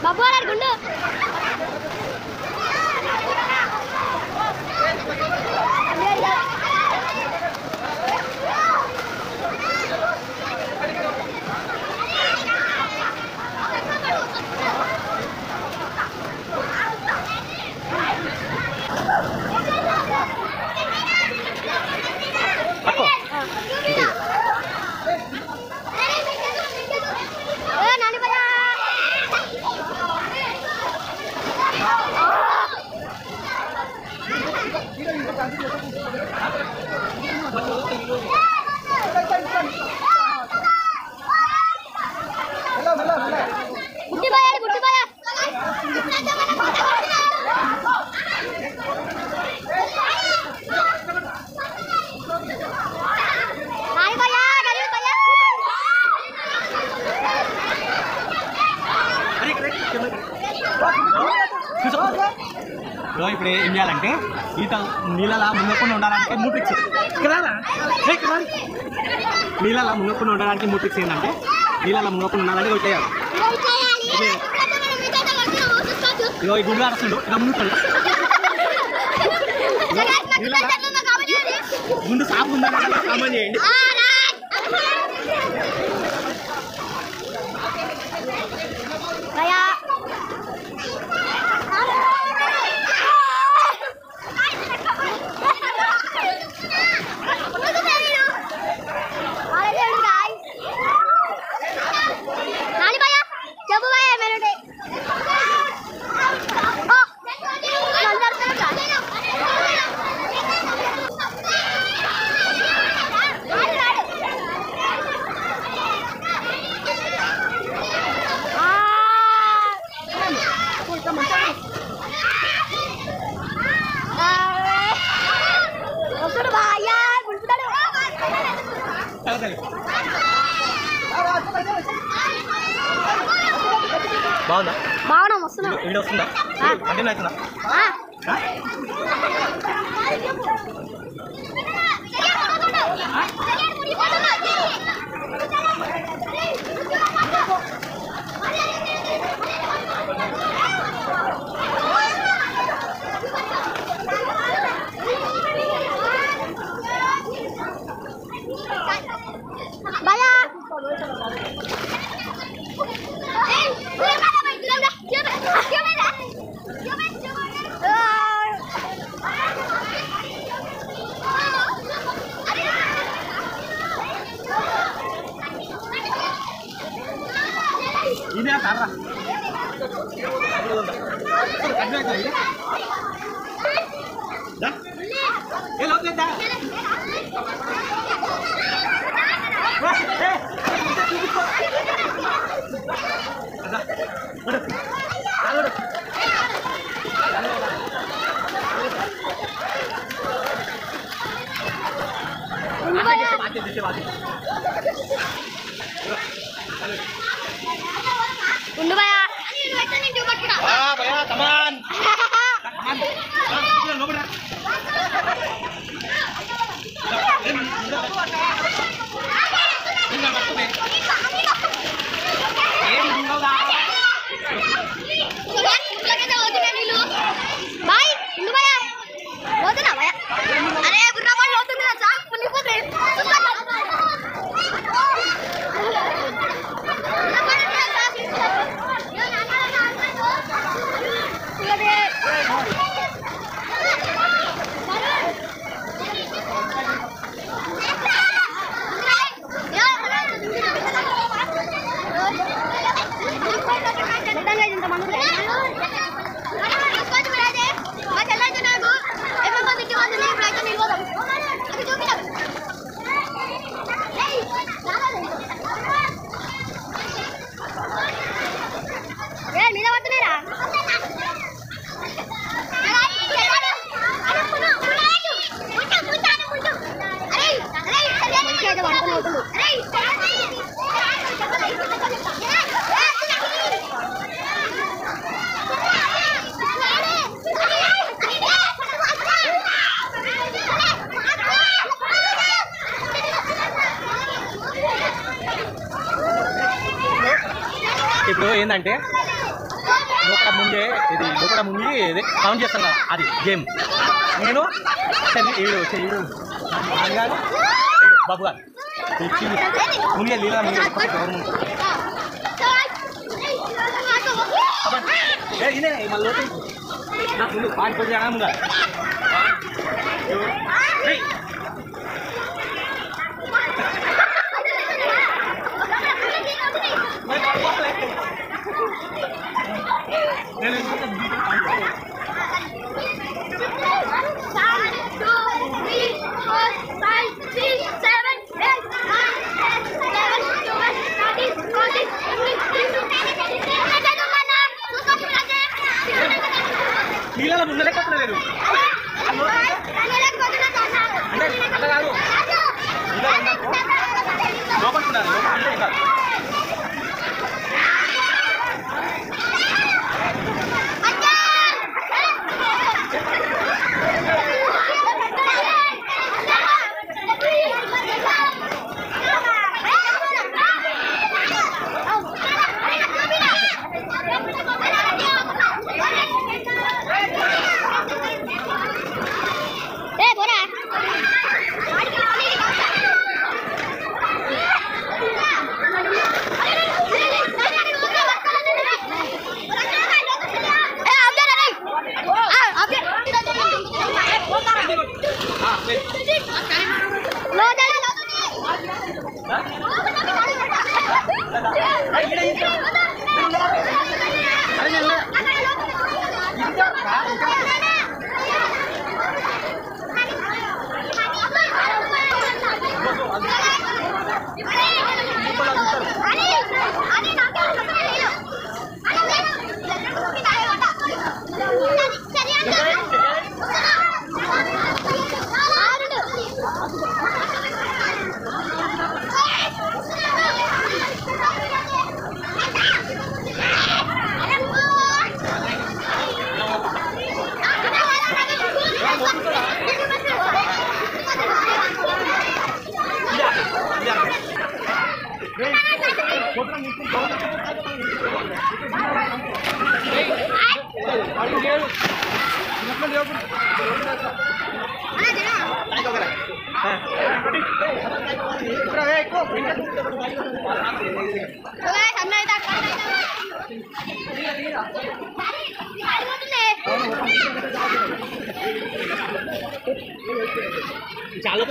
బాబు గుండు ఇప్పుడు ఏం చేయాలంటే ఈత నీళ్ళలా మునగకుండా ఉండడానికి మూడు ట్రిక్స్ నీళ్ళలా మునగకుండా ఉండడానికి మూడు ట్రిక్స్ ఏంటంటే నీళ్ళలా మునగకుండా ఉండాలంటే వచ్చేయాలి ఇగో ఈ గుడ్లు అరుస్తుండు ఇలా మునుగుతాడు గుండు సాపు ఉండాలి కామన్ చేయండి బాగుందా బాగున్నా వస్తున్నా వీడియో వస్తుందా కంటిన్యూ అవుతుందా ini apa? Dah? Hello, dah. Undu Baya. Baya, teman. ఏంటంటే లోపల ముందు ఇది కౌంట్ చేస్తాం కదా అది గేమ్. నేను చెయ్యడు బాబు గారు ముందే లీలా ముందు మళ్ళీ ముందు పాడిపోతే ముందు నీళ్ళలో ముందు లెక్కలేదు అంటే అట్లా కాదు లోపల ఉన్నారు చాలా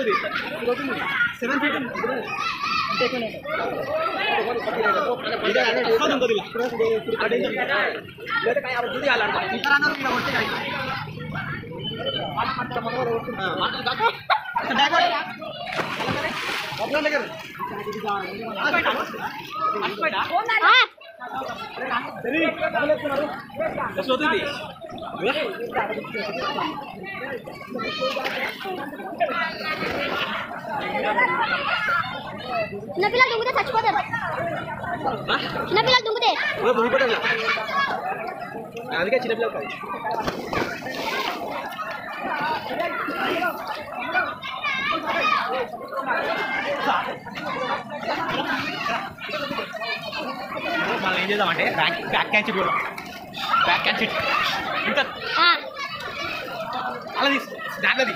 7 feet చిన్నపిల్లలు దుంగితే చచ్చిపోతారు. చిన్నపిల్లలు దుంగితే అందుకే చిన్నపిల్లలు కాదు. మళ్ళీ ఏం చేద్దామంటే బ్యాక్ క్యాచ్ కూడా బ్యాక్ క్యాచ్ ఇంకా అలా తీసు దాంట్లోది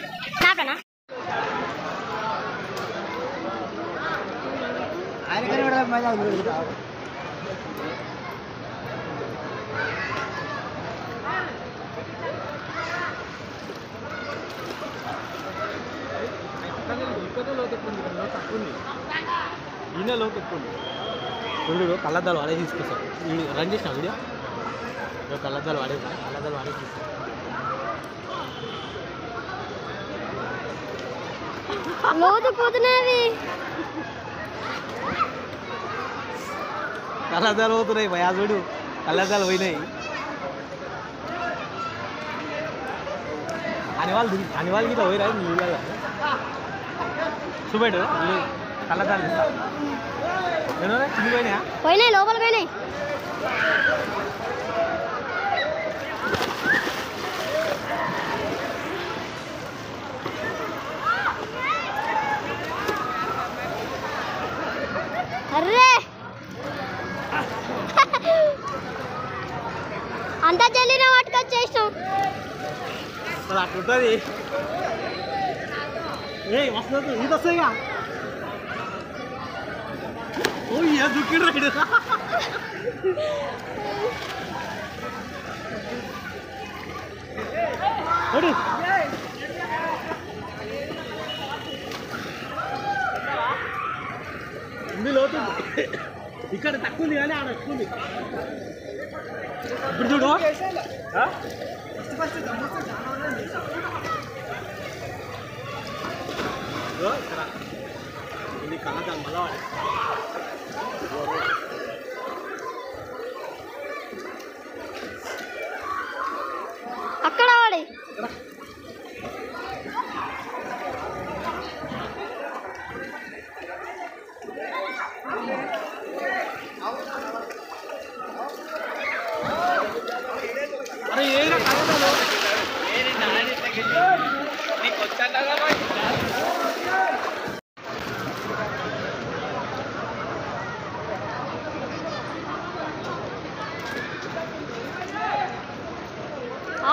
ఈయన లోకి ఎక్కువ రెండు కళ్ళద్దాలు వాడే తీసుకొస్తాం. ఈ రన్ చేసిన వీడియో కళ్ళద్దాలు వాడే తీసుకొస్తాం. పోతున్నాయి కళ్ళద్దాలు పోతున్నాయి భయా చూడు కళ్ళద్దాలు పోయినాయి. అని వాళ్ళకి ఇట్లా పోయిరా నీళ్ళ చూపెట్టు కళ్ళద్దాలు చిన్నపోయినాయా పోయినాయి లోపల పోయినాయి. అర్రే అట్లుంటుంది. ఏ వస్తుంది ఇది వస్తాయిగా. ఓ ఏ దుక్కిడు రైడు. ఉంది లోతుంది. ఇక్కడ తక్కువ ఉంది కానీ ఆడ ఎక్కువ ఉంది. ఇప్పుడు చూడు ఇక్కడ ఇది కళ్ళదాం మళ్ళా అక్కడ వాడి అరే ఏనా కళ్ళదాలు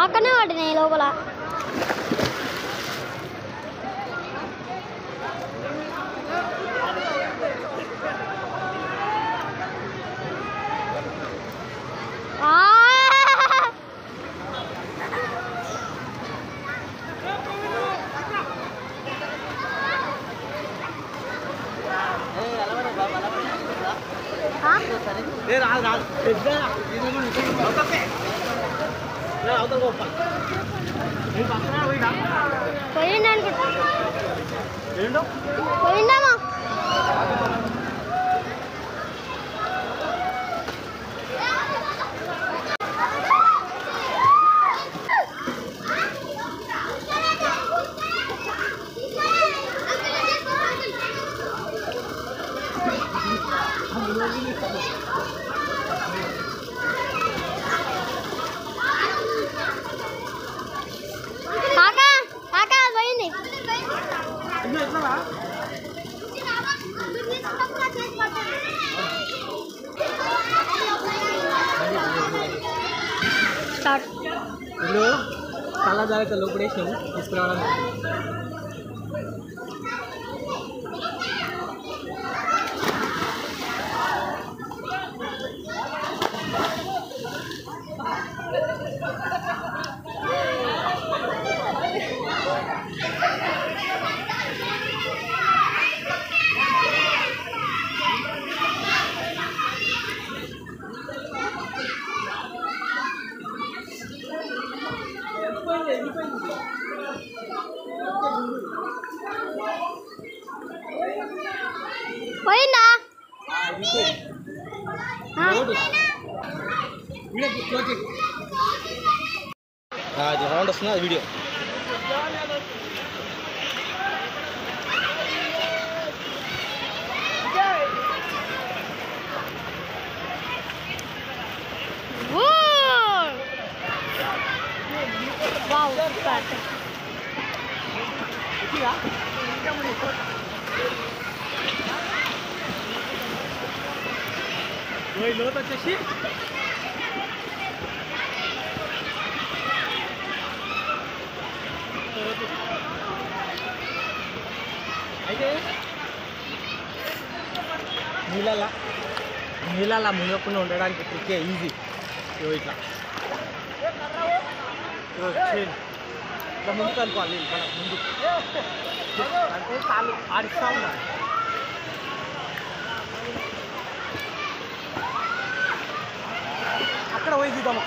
ఆకనే వాడినాయి లోపల. రాదు రాదు అవతల గొప్ప పోయిండు అనుకుంటా. ఏంటో పోయిండేమో. కాకా కాకా అది పోయింది. స్టార్ట్. ఇప్పుడు కళ్ళజాలక లోపడేసాము తీసుకురావడానికి. పోయిందా? అది రౌండ్ వస్తుంది అది వీడియో. Wow super. లోతు వచ్చేసి అయితే నీళ్ళ మునగకుండా ఉండడానికి ట్రిక్కే ఈజీ. ఇట్లా ఇట్లా ముందుకు అనుకోవాలి. మనం ముందు అంటే కాళ్ళు ఆడిస్తూ ఉండాలి. అక్కడ పోయి చూద్దాం.